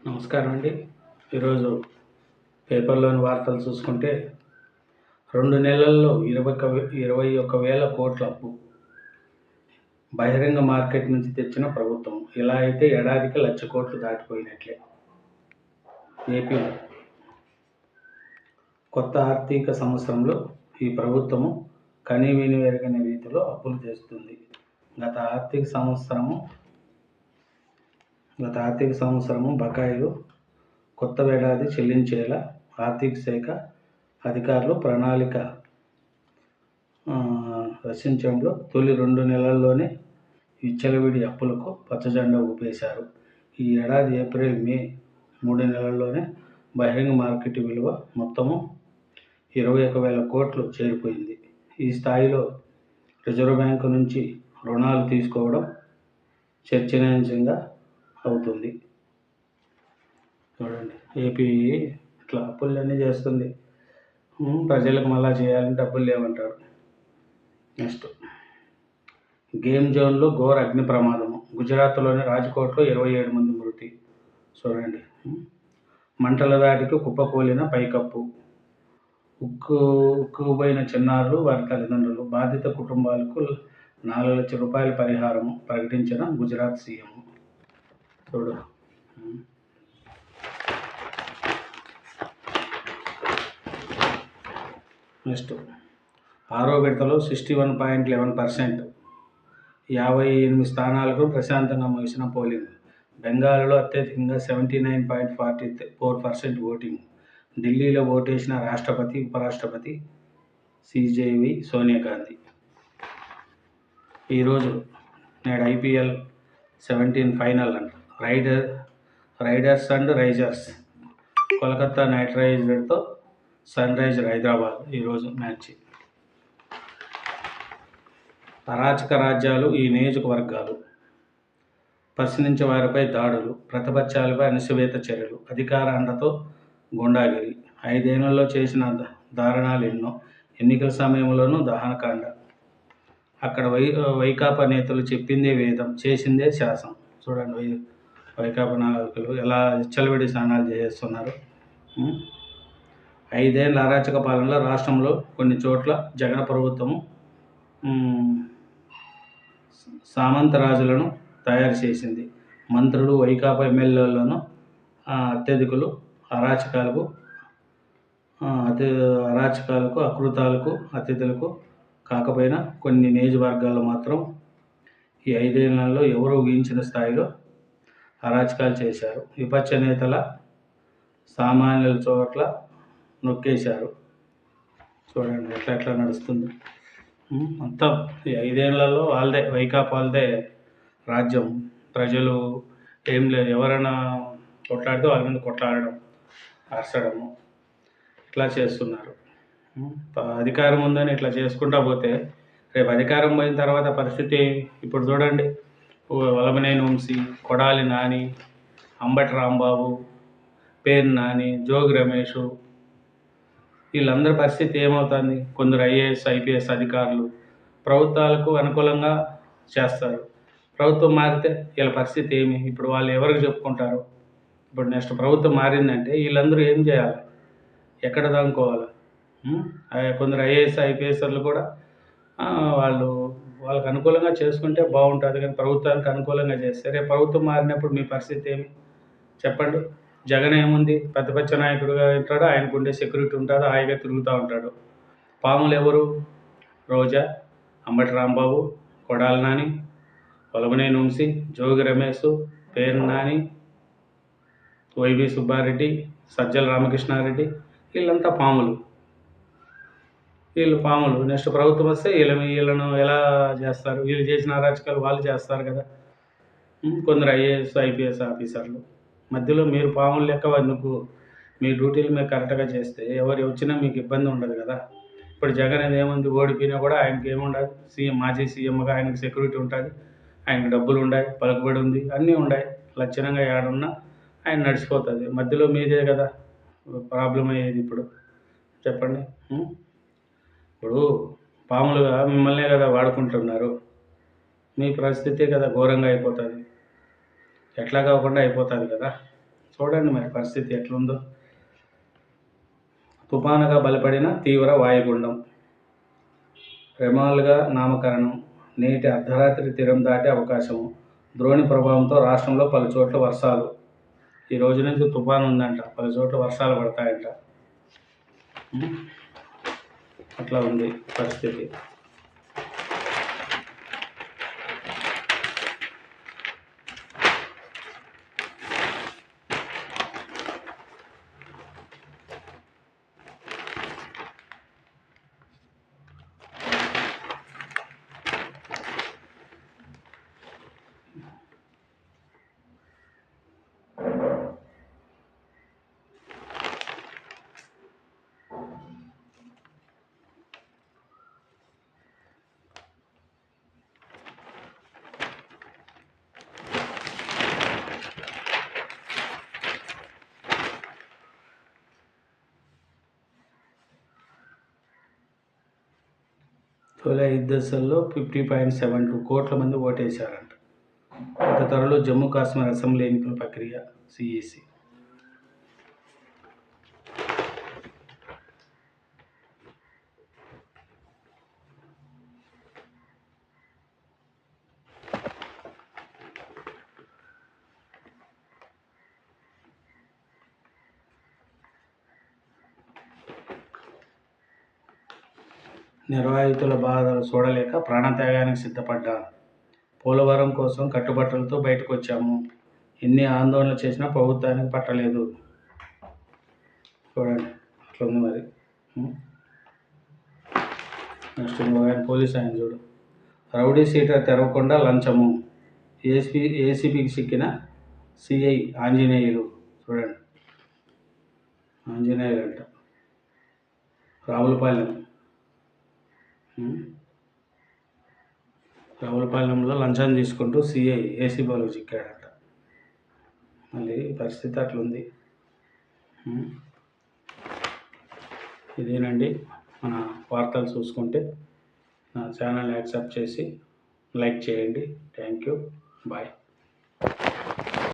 నమస్కారం అండి. ఈరోజు పేపర్లోని వార్తలు చూసుకుంటే 2 నెలల్లో 21,000 కోట్ల అప్పు బహిరంగ మార్కెట్ నుంచి తెచ్చిన ప్రభుత్వం. ఇలా అయితే ఏడాదికి 1,00,000 కోట్లు దాటిపోయినట్లే. ఏపీలో కొత్త ఆర్థిక సంవత్సరంలో ఈ ప్రభుత్వము కనీవినీ ఎరుగని రీతిలో అప్పులు చేస్తుంది. గత ఆర్థిక సంవత్సరము బకాయిలు కొత్త ఏడాది చెల్లించేలా ఆర్థిక శాఖ అధికారులు ప్రణాళిక రచించడంలో తొలి 2 నెలల్లోనే విచ్చలవిడి అప్పులకు పచ్చజెండా ఊపేశారు. ఈ ఏడాది ఏప్రిల్, మే 3 నెలల్లోనే బహిరంగ మార్కెట్ విలువ మొత్తము 21,000 కోట్లు చేరిపోయింది. ఈ స్థాయిలో రిజర్వ్ బ్యాంకు నుంచి రుణాలు తీసుకోవడం చర్చనీయాంశంగా అవుతుంది. చూడండి, ఏపీ ఇట్లా అప్పులన్నీ చేస్తుంది. ప్రజలకు మళ్ళా చేయాలని డబ్బులు లేవంటారు. నెక్స్ట్, గేమ్ జోన్లో ఘోర అగ్ని ప్రమాదము. గుజరాత్లోని రాజ్కోట్లో 27 మంది మృతి. చూడండి, మంటల దాటికి కుప్పకూలిన పైకప్పు. ఉక్కుపోయిన చిన్నారులు, వారి తల్లిదండ్రులు. బాధిత కుటుంబాలకు 4 లక్షల రూపాయల పరిహారము ప్రకటించిన గుజరాత్ సీఎం. చూడు, నెక్స్ట్, 6వ విడతలో 61.11%, 58 స్థానాలకు ప్రశాంతంగా ముగిసిన పోలింగ్. బెంగాల్లో అత్యధికంగా 79.44% ఓటింగ్. ఢిల్లీలో ఓటేసిన రాష్ట్రపతి, ఉపరాష్ట్రపతి CJV సోనియా గాంధీ. ఈరోజు నేడు IPL 17 ఫైనల్ అంట. Riders and Risers. Kolkata Knight రైడర్స్తో సన్ రైజర్ హైదరాబాద్ ఈరోజు మ్యాచ్. అరాచక రాజ్యాలు ఈ నియోజకవర్గాలు. పరిశీలించే వారిపై దాడులు, ప్రతిపక్షాలపై అణచివేత చర్యలు, అధికార అండతో గుండాగిరి. 5 ఏళ్లలో చేసిన దారుణాలు ఎన్నో. ఎన్నికల సమయంలోనూ దహనకాండ. అక్కడ వైకాపా నేతలు చెప్పిందే వేదం, చేసిందే శాసనం. చూడండి, వైకాపా నాయకులు ఎలా విచ్చలవిడి స్నానాలు చేస్తున్నారు. 5 ఏళ్ల అరాచక పాలనలో రాష్ట్రంలో కొన్ని చోట్ల జగన్ ప్రభుత్వము సామంతరాజులను తయారు చేసింది. మంత్రులు, వైకాపా ఎమ్మెల్యేలను అత్యధికులు అరాచకాలకు, అకృతాలకు అతిథులకు కాకపోయినా కొన్ని నియోజకవర్గాల్లో మాత్రం ఈ 5 ఏళ్లలో ఎవరూ ఊహించిన స్థాయిలో అరాచకాలు చేశారు. విపక్ష నేతల సామాన్యుల చోట్ల నొక్కేశారు. చూడండి ఎట్లా నడుస్తుంది. మొత్తం ఈ 5 ఏళ్లలో వాళ్ళదే, వైకాపా వాళ్ళదే రాజ్యం. ప్రజలు ఏం లేదు, ఎవరైనా కొట్లాడితే వాళ్ళ మీద కొట్లాడడం, అరచడము ఇట్లా చేస్తున్నారు. అధికారం ఉందని ఇట్లా చేసుకుంటా పోతే రేపు అధికారం పోయిన తర్వాత పరిస్థితి ఇప్పుడు చూడండి. వల్లభనేని వంశీ, కొడాలి నాని, అంబటి రాంబాబు, పేర్ని నాని, జోగి రమేష్, వీళ్ళందరి పరిస్థితి ఏమవుతుంది? కొందరు IAS, IPS అధికారులు ప్రభుత్వాలకు అనుకూలంగా చేస్తారు. ప్రభుత్వం మారితే వీళ్ళ పరిస్థితి ఏమి? ఇప్పుడు వాళ్ళు ఎవరికి చెప్పుకుంటారు? ఇప్పుడు నెక్స్ట్ ప్రభుత్వం మారిందంటే వీళ్ళందరూ ఏం చేయాలి? ఎక్కడ దానుకోవాలి? కొందరు IAS, IPSలు కూడా వాళ్ళకు అనుకూలంగా చేసుకుంటే బాగుంటుంది, కానీ ప్రభుత్వానికి అనుకూలంగా చేస్తే రేపు ప్రభుత్వం మారినప్పుడు మీ పరిస్థితి ఏమి చెప్పండి. జగన్ ఏముంది, ప్రతిపక్ష నాయకుడిగా ఉంటాడు, ఆయనకు ఉండే సెక్యూరిటీ ఉంటుంది, హాయిగా తిరుగుతూ ఉంటాడు. పాములు ఎవరు? రోజా, అంబటి రాంబాబు, కొడాలి నాని, వల్లభనేని వంశీ, జోగి రమేష్, పేర్ని నాని, YV సుబ్బారెడ్డి, సజ్జల రామకృష్ణారెడ్డి, వీళ్ళంతా పాములు. నెక్స్ట్ ప్రభుత్వం వస్తే వీళ్ళను ఎలా చేస్తారు? వీళ్ళు చేసిన అరాచకాలు వాళ్ళు చేస్తారు కదా. కొందరు IAS, IPS ఆఫీసర్లు మధ్యలో మీరు పాములు లెక్క ఎందుకు? మీ డ్యూటీలు మీరు కరెక్ట్గా చేస్తే ఎవరు వచ్చినా మీకు ఇబ్బంది ఉండదు కదా. ఇప్పుడు జగన్ అనేది ఏముంది, ఓడిపోయినా కూడా ఆయనకి ఏముండదు. మాజీ సీఎంగా ఆయనకు సెక్యూరిటీ ఉంటుంది, ఆయనకు డబ్బులు ఉన్నాయి, పలుకుబడి ఉంది, అన్నీ ఉన్నాయి. లక్షణంగా ఏడున్నా ఆయన నడిచిపోతుంది. మధ్యలో మీదే కదా ప్రాబ్లం అయ్యేది. ఇప్పుడు చెప్పండి. ఇప్పుడు పాములుగా మిమ్మల్నే కదా వాడుకుంటున్నారు. మీ పరిస్థితే కదా ఘోరంగా అయిపోతుంది. ఎట్లా కాకుండా అయిపోతుంది కదా. చూడండి మరి పరిస్థితి ఎట్లుందో. తుఫానుగా బలపడిన తీవ్ర వాయుగుండం, రెమాల్గా నామకరణం, నేటి అర్ధరాత్రి తీరం దాటే అవకాశము, ద్రోణి ప్రభావంతో రాష్ట్రంలో పలు చోట్ల వర్షాలు. ఈ రోజు నుంచి తుఫాను ఉందంట, పలు చోట్ల వర్షాలు పడతాయంట. అట్లా ఉంది పరిస్థితి. తొలి 5 దశల్లో 50.72 కోట్ల మంది ఓటేశారంట. అతి త్వరలో జమ్మూ కాశ్మీర్ అసెంబ్లీ ఎన్నికల ప్రక్రియ. సిఈసి నిర్వాహితుల బాధలు చూడలేక ప్రాణత్యాగానికి సిద్ధపడ్డాను. పోలవరం కోసం కట్టుబట్టలతో బయటకు వచ్చాము. ఎన్ని ఆందోళనలు చేసినా ప్రభుత్వానికి పట్టలేదు. చూడండి అట్లుంది మరి. నెక్స్ట్ ఇంకొక పోలీస్ ఆయన చూడు. రౌడీ సీటర్ తెరవకుండా లంచము, ఏసీబీకి సిక్కిన సిఐ ఆంజనేయులు. చూడండి ఆంజనేయులు అంట, రావులపాలెంలో లంచం తీసుకుంటూ సిఐ ఏసీబీలో చిక్కాడంట. మళ్ళీ పరిస్థితి అట్లుంది. ఇదేనండి మన వార్తలు. చూసుకుంటే నా ఛానల్ యాక్సెప్ట్ చేసి లైక్ చేయండి. Thank you. బాయ్.